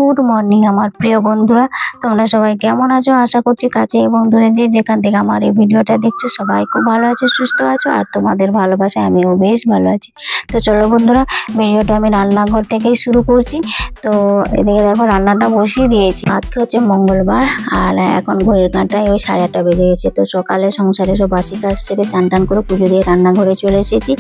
Good morning আমার প্রিয় বন্ধুরা, তোমরা সবাই কেমন আছো? আশা করছি কাছে এবং দূরে যে যেখান থেকে আমার এই ভিডিওটা দেখছো সবাই খুব ভালো আছো, সুস্থ আছো, আর তোমাদের ভালোবাসায় আমিও বেশ ভালো আছি। তো চলো বন্ধুরা, ভিডিওটা আমি রান্নাঘর থেকেই শুরু করছি। তো এদিকে দেখো রান্নাটা বসিয়ে দিয়েছি। আজকে হচ্ছে মঙ্গলবার, আর এখন ঘড়ির কাঁটায় ওই 8:30 বেজে গেছে। তো সকালে সংসারে সব বাসি কাজ সেরে চান টান করে পুজো দিয়ে রান্নাঘরে চলে এসেছি।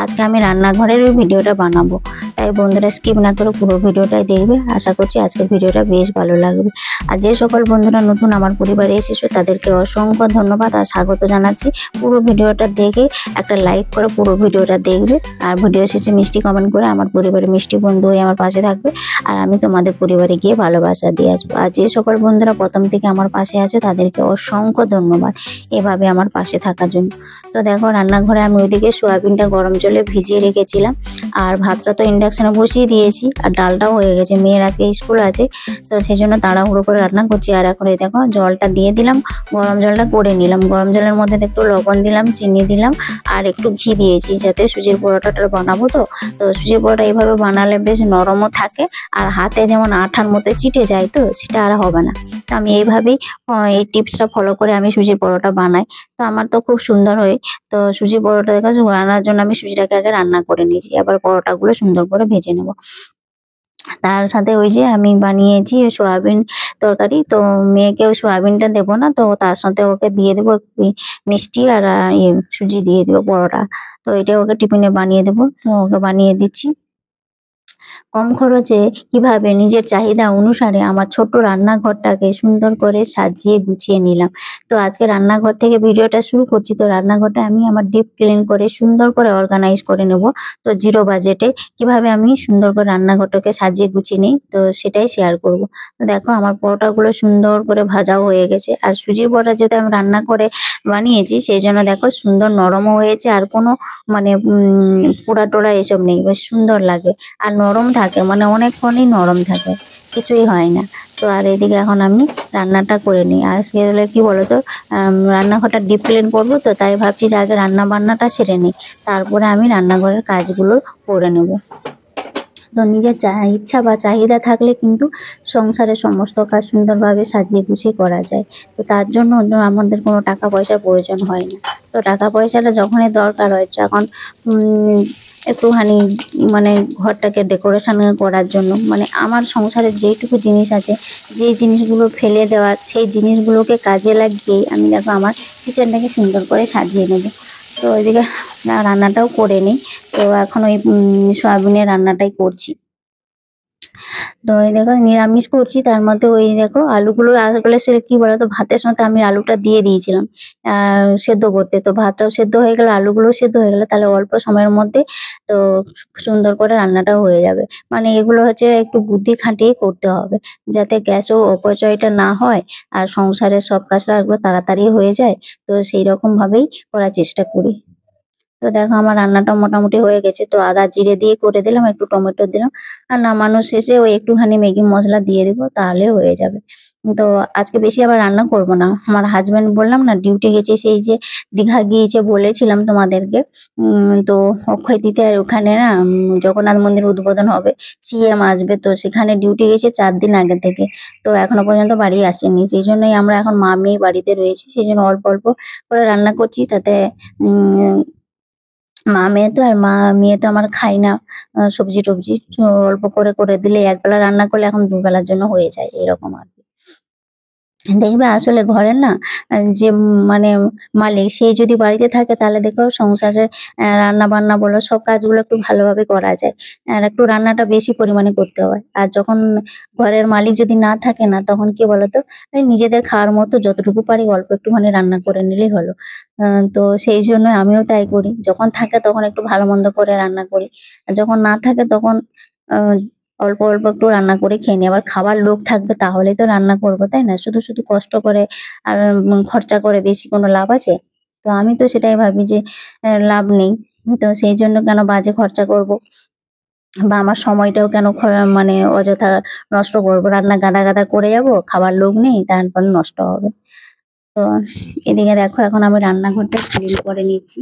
আজকে আমি রান্নাঘরের ওই ভিডিওটা বানাবো, তাই বন্ধুরা স্কিপ না করে পুরো ভিডিওটাই দেখবে। আশা করছি আজকের ভিডিওটা বেশ ভালো লাগবে। আর যে সকল বন্ধুরা নতুন আমার পরিবারে এসেছো তাদেরকে অসংখ্য ধন্যবাদ আর স্বাগত জানাচ্ছি। পুরো ভিডিওটা দেখে একটা লাইক করে পুরো ভিডিওটা দেখবে, আর ভিডিও শেষে মিষ্টি কমেন্ট করে আমার পরিবারের মিষ্টি বন্ধু হয়ে আমার পাশে থাকবে, আর আমি তোমাদের পরিবারে গিয়ে ভালোবাসা দিয়ে আসবো। আর যে সকল বন্ধুরা প্রথম থেকে আমার পাশে আছো তাদেরকে অসংখ্য ধন্যবাদ এভাবে আমার পাশে থাকার জন্য। তো দেখো রান্নাঘরে আমি ওইদিকে সোয়াবিনটা গরম জলে ভিজিয়ে রেখেছিলাম, আর ভাতটা তো ইন্ডাকশনে বসিয়ে দিয়েছি, আর ডালটাও হয়ে গেছে। মেয়ের আজকে স্কুল আছে, তো সেই জন্য তাড়াহুড়ো করে রান্না করছি। আর এখন এই দেখো জলটা দিয়ে দিলাম, গরম জলটা করে নিলাম। গরম জলের মধ্যে একটু লবণ দিলাম, চিনি দিলাম, আর একটু ঘি দিয়েছি যাতে সুজির পরোটাটা বানাবো। তো সুজির পরোটা এইভাবে বানালে বেশ নরমও থাকে, আর হাতে যেমন আঠার মতো চিটে যায়, তো সেটা আর হবে না। তো আমি এইভাবেই এই টিপসটা ফলো করে আমি সুজির পরোটা বানাই। তো আমার তো খুব সুন্দর হয়। তো সুজির পরোটা দেখা রান্নার জন্য আমি সুজিটাকে আগে রান্না করে নিয়েছি, এবার পরোটাগুলো সুন্দর করে ভেজে নেব। তার সাথে ওই যে আমি বানিয়েছি সয়াবিন তরকারি, তো মেয়েকেও সয়াবিনটা দেবো না, তো তার সাথে ওকে দিয়ে দেবো মিষ্টি আর সুজি দিয়ে দেবো পরোটা। তো এটা ওকে টিফিনে বানিয়ে দেবো, তো ওকে বানিয়ে দিচ্ছি। কম খরচে কিভাবে নিজের চাহিদা অনুসারে আমার ছোট্ট রান্নাঘরটাকে সুন্দর করে সাজিয়ে গুছিয়ে নিলাম। তো আজকে রান্নাঘর থেকে ভিডিওটা শুরু করছি। তো রান্নাঘরটা আমি আমার ডিপ ক্লিন করে সুন্দর করে অর্গানাইজ করে নেব। তো জিরো বাজেটে কিভাবে আমি সুন্দর করে রান্নাঘরটাকে সাজিয়ে গুছিয়ে নিই, তো সেটাই শেয়ার করব। তো দেখো আমার পরোটাগুলো সুন্দর করে ভাজাও হয়ে গেছে, আর সুজির পরোটা যেহেতু আমি রান্না করে বানিয়েছি সেই জন্য দেখো সুন্দর নরমও হয়েছে, আর কোনো মানে পোড়া টোড়া এসব নেই, বেশ সুন্দর লাগে। আর নরম থাকে, মানে অনেকক্ষণই নরম থাকে, কিছুই হয় না। তো আর এদিকে এখন আমি রান্নাটা করে নিই। আজকে হলে কি বলতো, রান্নাঘরটা ডিপ ক্লিন করবো, তো তাই ভাবছি যে আগে রান্না বান্নাটা সেরে নিই, তারপরে আমি রান্নাঘরের কাজগুলো করে নেব। তো নিজের ইচ্ছা বা চাহিদা থাকলে কিন্তু সংসারের সমস্ত কাজ সুন্দরভাবে সাজিয়ে গুছিয়ে করা যায়। তো তার জন্য আমাদের কোনো টাকা পয়সার প্রয়োজন হয় না। তো টাকা পয়সাটা যখনই দরকার হয়, যখন একটুখানি মানে ঘরটাকে ডেকোরেশন করার জন্য, মানে আমার সংসারে যেইটুকু জিনিস আছে, যে জিনিসগুলো ফেলে দেওয়ার, সেই জিনিসগুলোকে কাজে লাগিয়েই আমি দেখো আমার কিচেনটাকে সুন্দর করে সাজিয়ে নেব। তো ওইদিকে রান্নাটাও করে নিই। তো এখন ওই সয়াবিনের রান্নাটাই করছি। তো এই দেখো নিরামিষ করছি, তার মধ্যে ওই দেখো আলুগুলো আসলে সে কি বলতো, ভাতের সাথে আমি আলুটা দিয়ে দিয়েছিলাম সেদ্ধ করতে। তো ভাতটাও সেদ্ধ হয়ে গেল, আলুগুলোও সেদ্ধ হয়ে গেল, তাহলে অল্প সময়ের মধ্যে তো সুন্দর করে রান্নাটাও হয়ে যাবে। মানে এগুলো হচ্ছে একটু বুদ্ধি খাটিয়ে করতে হবে, যাতে গ্যাসও অপচয়টা না হয়, আর সংসারের সব কাজটা এগুলো তাড়াতাড়ি হয়ে যায়। তো সেই রকম ভাবেই করার চেষ্টা করি। তো দেখো আমার রান্নাটা মোটামুটি হয়ে গেছে। তো আদা জিরে দিয়ে করে দিলাম, একটু টমেটো দিলাম, আর নামানোর শেষে ওই একটুখানি ম্যাগি মশলা দিয়ে দেবো, তাহলে হয়ে যাবে। তো আজকে বেশি আবার রান্না করব না। আমার হাজব্যান্ড বললাম না ডিউটি গেছে, সেই যে দীঘা গিয়েছে বলেছিলাম তোমাদেরকে। তো অক্ষয় তৃতীয়ার ওখানে না জগন্নাথ মন্দির উদ্বোধন হবে, সিএম আসবে, তো সেখানে ডিউটি গেছে 4 দিন আগে থেকে। তো এখনো পর্যন্ত বাড়ি আসেনি, সেই জন্যই আমরা এখন মা মেয়ে বাড়িতে রয়েছি, সেই জন্য অল্প অল্প করে রান্না করছি। তাতে মা মেয়ে তো, আর মা মেয়ে তো আমার খাই না সবজি টবজি, তো অল্প করে করে দিলে একবেলা রান্না করলে এখন দুবেলার জন্য হয়ে যায়, এরকম আর কি। দেখবে আসলে ঘরের না যে মানে মালিক, সেই যদি বাড়িতে থাকে তাহলে দেখো সংসারের রান্না বান্না বলো সব কাজগুলো একটু ভালোভাবে করা যায়, আর একটু রান্নাটা বেশি পরিমাণে করতে হয়। আর যখন ঘরের মালিক যদি না থাকে না, তখন কি বলতো, এই নিজেদের খাওয়ার মতো যতটুকু পারি অল্প একটুখানি রান্না করে নিলেই হলো। তো সেই জন্য আমিও তাই করি, যখন থাকে তখন একটু ভালো মন্দ করে রান্না করি, আর যখন না থাকে তখন আহ অল্প অল্প একটু রান্না করে খেয়ে নিই। আবার খাবার লোক থাকবে তাহলেই তো রান্না করবো, তাই না? শুধু শুধু কষ্ট করে আর খরচা করে বেশি কোনো লাভ আছে? তো আমি তো সেটাই ভাবি যে লাভ নেই। তো সেই জন্য কেন বাজে খরচা করব, বা আমার সময়টাও কেন মানে অযথা নষ্ট করবো, রান্না গাদা গাদা করে যাব, খাবার লোক নেই, তারপর নষ্ট হবে। তো এদিকে দেখো এখন আমি রান্নাঘরটা ক্লিন করে নিচ্ছি।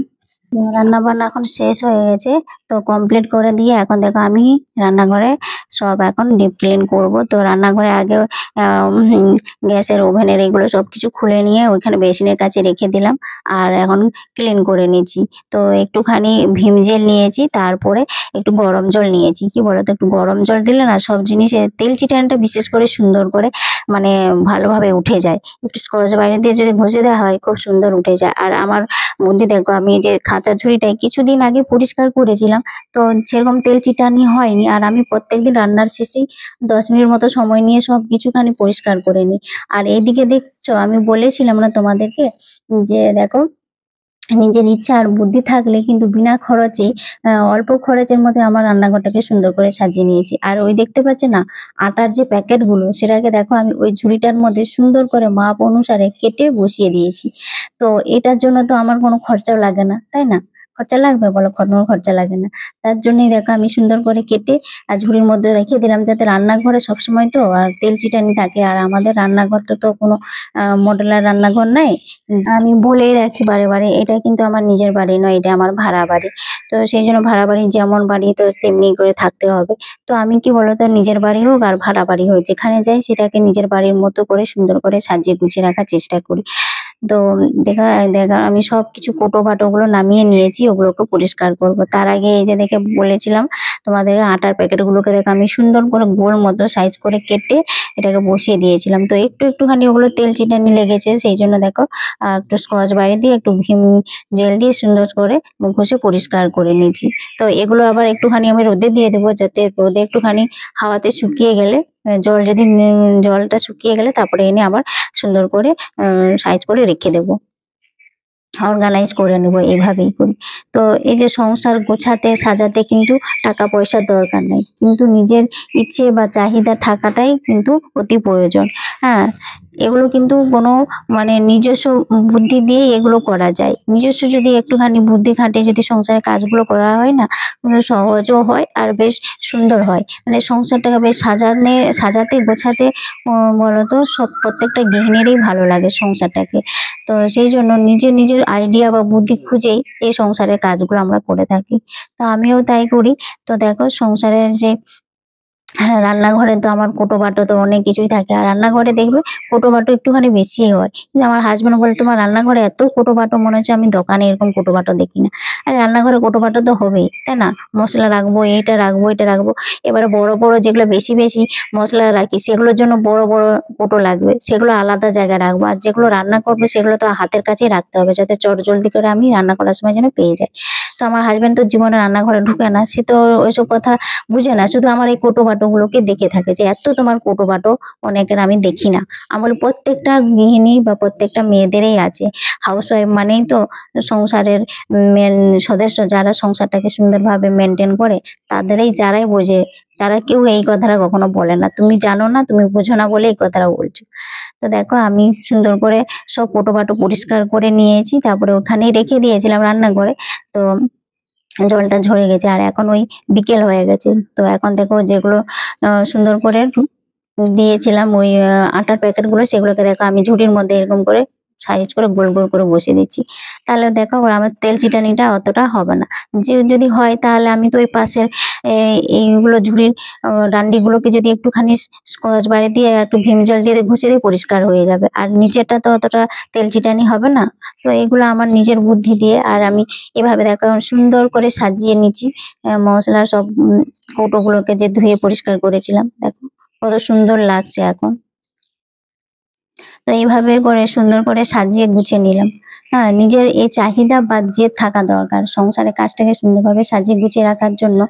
রান্না বান্না এখন শেষ হয়ে গেছে, তো কমপ্লিট করে দিয়ে এখন দেখো আমি রান্নাঘরে সব এখন ডিপ ক্লিন করব। তো রান্নাঘরে আগে গ্যাসের ওভেনের এগুলো সব কিছু খুলে নিয়ে ওইখানে বেসিনের কাছে রেখে দিলাম, আর এখন ক্লিন করে নিয়েছি। তো একটুখানি ভীম জেল নিয়েছি, তারপরে একটু গরম জল নিয়েছি। কি বলতো, একটু গরম জল দিলে না সব জিনিসে তেল চিটানটা বিশেষ করে সুন্দর করে মানে ভালোভাবে উঠে যায়। একটু স্কচ বাইরে দিয়ে যদি ঘষে দেওয়া হয় খুব সুন্দর উঠে যায়। আর আমার মধ্যে দেখো আমি যে খাঁচা ঝুড়িটাই কিছুদিন আগে পরিষ্কার করেছিলাম, তো সেরকম তেল চিটানি হয়নি। আর আমি প্রত্যেকদিন রান্নার শেষেই 10 মিনিট মতো সময় নিয়ে সব কিছুখানি পরিষ্কার করে নিই। আর এইদিকে দেখছো আমি বলেছিলাম না তোমাদেরকে যে দেখো, নিজের ইচ্ছা আর বুদ্ধি থাকলে কিন্তু বিনা খরচে অল্প খরচের মধ্যে আমার রান্নাঘরটাকে সুন্দর করে সাজিয়ে নিয়েছি। আর ওই দেখতে পাচ্ছে না আটার যে প্যাকেটগুলো, সেটাকে দেখো আমি ওই ঝুড়িটার মধ্যে সুন্দর করে মাপ অনুসারে কেটে বসিয়ে দিয়েছি। তো এটার জন্য তো আমার কোনো খরচাও লাগে না, তাই না? খরচা লাগবে বলো? কোনো খরচা লাগে না। তার জন্যই দেখো আমি সুন্দর করে কেটে আর ঝুড়ির মধ্যে রেখে দিলাম, যাতে রান্নাঘরে সবসময় তো আর তেল চিটানি থাকে। আর আমাদের রান্নাঘরটা তো কোনো মডেলার রান্নাঘর নাই। আমি বলেই রাখি বারে বারে, এটা কিন্তু আমার নিজের বাড়ি নয়, এটা আমার ভাড়া বাড়ি। তো সেই জন্য ভাড়া বাড়ি যেমন বাড়ি তো তেমনি করে থাকতে হবে। তো আমি কি বলতো, নিজের বাড়ি হোক আর ভাড়া বাড়ি হোক, যেখানে যাই সেটাকে নিজের বাড়ির মতো করে সুন্দর করে সাজিয়ে গুছিয়ে রাখার চেষ্টা করি। তো দেখা দেখা আমি সবকিছু কোটো বাটো গুলো নামিয়ে নিয়েছি, ওগুলোকে পরিষ্কার করব। তার আগে এই যে দেখে বলেছিলাম তোমাদের, আটার প্যাকেট গুলোকে দেখো আমি সুন্দর করে গোল মতো সাইজ করে কেটে এটাকে বসিয়ে দিয়েছিলাম। তো একটুখানি ওগুলো তেল চিটানি লেগেছে, সেই জন্য দেখো একটু স্কচ বাইরে দিয়ে একটু ভীম জেল দিয়ে সুন্দর করে ঘষে পরিষ্কার করে নিয়েছি। তো এগুলো আবার একটুখানি আমি রোদে দিয়ে দেবো, যাতে রোদে একটুখানি হাওয়াতে শুকিয়ে গেলে জল যদি জলটা শুকিয়ে গেলে তারপরে এনে আবার সুন্দর করে সাইজ করে রেখে দেবো, অর্গানাইজ করে নেব। এইভাবেই করি। তো এই যে সংসার গোছাতে সাজাতে কিন্তু টাকা পয়সার দরকার নেই, কিন্তু নিজের ইচ্ছে বা চাহিদা থাকাটাই কিন্তু অতি প্রয়োজন। হ্যাঁ, এগুলো কিন্তু কোনো মানে নিজস্ব বুদ্ধি দিয়ে এগুলো করা যায়। নিজস্ব যদি একটুখানি বুদ্ধি খাটিয়ে যদি সংসারের কাজগুলো করা হয় না, সহজও হয় আর বেশ সুন্দর হয়। মানে সংসারটাকে বেশ সাজাতে গোছাতে বলতো সব প্রত্যেকটা গৃহিণীরই ভালো লাগে সংসারটাকে। তো সেই জন্য নিজের নিজের আইডিয়া বা বুদ্ধি খুঁজেই এই সংসারের কাজগুলো আমরা করে থাকি। তো আমিও তাই করি। তো দেখো সংসারের যে হ্যাঁ, রান্নাঘরে তো আমার কোটো বাটো তো অনেক কিছুই থাকে। আর রান্নাঘরে দেখবে কোটো বাটো একটুখানি বেশিই হয়। কিন্তু আমার হাজবেন্ড বলে, তোমার রান্নাঘরে এত কোটো বাটো, মনে হচ্ছে আমি দোকানে এরকম কোটো বাটো দেখি না। আর রান্নাঘরে কোটো বাটো তো হবেই, তাই না? মশলা রাখবো, এটা রাখবো, এটা রাখবো। এবারে বড় বড় যেগুলো বেশি বেশি মশলা রাখি, সেগুলোর জন্য বড় বড় কোটো লাগবে, সেগুলো আলাদা জায়গায় রাখবো। আর যেগুলো রান্না করবে সেগুলো তো হাতের কাছেই রাখতে হবে, যাতে চট জলদি করে আমি রান্না করার সময় যেন পেয়ে যাই। তো আমার হাজবেন্ড তো জীবনে রান্নাঘরে ঢুকে না, সে তো ওইসব কথা বুঝে না, শুধু আমার এই কোটো বাটো গুলোকে দেখে থাকে যে এত তোমার কোটো বাটো অনেকের আমি দেখি না। আমার প্রত্যেকটা গৃহিণী বা প্রত্যেকটা মেয়েদেরই আছে। হাউস ওয়াইফ মানেই তো সংসারের মেন সদস্য, যারা সংসারটাকে সুন্দরভাবে মেনটেন করে, তাদেরই যারাই বোঝে, তারা কেউ এই কথাটা কখনো বলে না তুমি জানো না, তুমি বোঝো না বলে এই কথাটা বলছো। তো দেখো আমি সুন্দর করে সব কোটো বাটো পরিষ্কার করে নিয়েছি, তারপরে ওখানেই রেখে দিয়েছিলাম রান্নাঘরে। তো জলটা ঝরে গেছে, আর এখন ওই বিকেল হয়ে গেছে। তো এখন দেখো যেগুলো সুন্দর করে দিয়েছিলাম ওই আটার প্যাকেট গুলো, সেগুলোকে দেখো আমি ঝুড়ির মধ্যে এরকম করে সাইজ করে গোল গোল করে বসিয়ে দিচ্ছি। তাহলে দেখো আমার তেল চিটানিটা অতটা হবে না। যে যদি হয় তাহলে আমি তো ওই পাশের এইগুলো ঝুড়ির ডান্ডিগুলোকে যদি একটুখানি স্কচ বাইরে দিয়ে একটু ভীম জল দিয়ে ঘষে দিয়ে পরিষ্কার হয়ে যাবে, আর নিচেরটা তো অতটা তেল চিটানি হবে না। তো এগুলো আমার নিজের বুদ্ধি দিয়ে, আর আমি এভাবে দেখো সুন্দর করে সাজিয়ে নিচ্ছি। মশলার সব কৌটোগুলোকে যে ধুয়ে পরিষ্কার করেছিলাম, দেখো কত সুন্দর লাগছে এখন। তো এইভাবে করে সুন্দর করে সাজিয়ে গুছিয়ে নিলাম। হ্যাঁ, নিজের এই চাহিদা বা জেদ থাকা দরকার সংসারের কাজটাকে সুন্দরভাবে সাজিয়ে গুছিয়ে রাখার জন্য।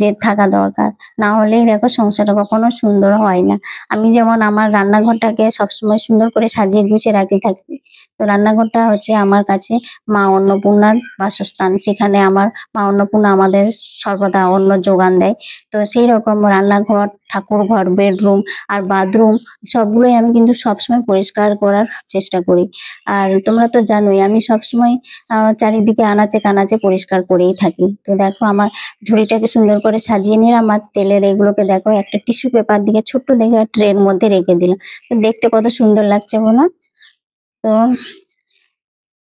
জেদ থাকা দরকার, না হলেই দেখো সংসারটা কখনো সুন্দর হয় না। আমি যেমন আমার রান্নাঘরটাকে সবসময় সুন্দর করে সাজিয়ে গুছিয়ে থাকি। তো রান্নাঘরটা হচ্ছে আমার কাছে মা অন্নপূর্ণার বাসস্থান, সেখানে আমার মা অন্নপূর্ণা আমাদের সর্বদা অন্ন যোগান দেয়। তো সেই রকম রান্নাঘর, ঠাকুর ঘর, বেডরুম আর বাথরুম সবগুলোই আমি কিন্তু সবসময় পরিষ্কার করার চেষ্টা করি। আর তোমরা তো জানোই আমি সবসময় চারিদিকে আনাচে কানাচে পরিষ্কার করেই থাকি। তো দেখো আমার ঝুড়িটাকে সুন্দর করে সাজিয়ে নিলাম, আর তেলের এগুলোকে দেখো একটা টিস্যু পেপার দিকে ছোট্ট দেখে ট্রের মধ্যে রেখে দিলাম। তো দেখতে কত সুন্দর লাগছে বলো? তো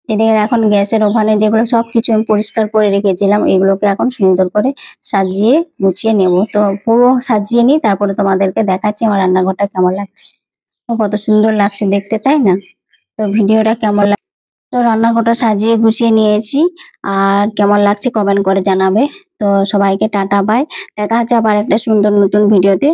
এদিকে এখন গ্যাসের ওভেনে যেগুলো সবকিছু আমি পরিষ্কার করে রেখেছিলাম এগুলোকে এখন সুন্দর করে সাজিয়ে গুছিয়ে নেব। তো পুরো সাজিয়ে নিই, তারপরে তোমাদেরকে দেখাচ্ছি আমার রান্নাঘরটা কেমন লাগছে। ও কত সুন্দর লাগছে দেখতে, তাই না? তো ভিডিওটা কেমন লাগছে, তো রান্নাঘরটা সাজিয়ে গুছিয়ে নিয়েছি। আর কেমন লাগছে কমেন্ট করে জানাবে। তো সবাইকে টাটা বাই, দেখা হচ্ছে আবার একটা সুন্দর নতুন ভিডিওতে।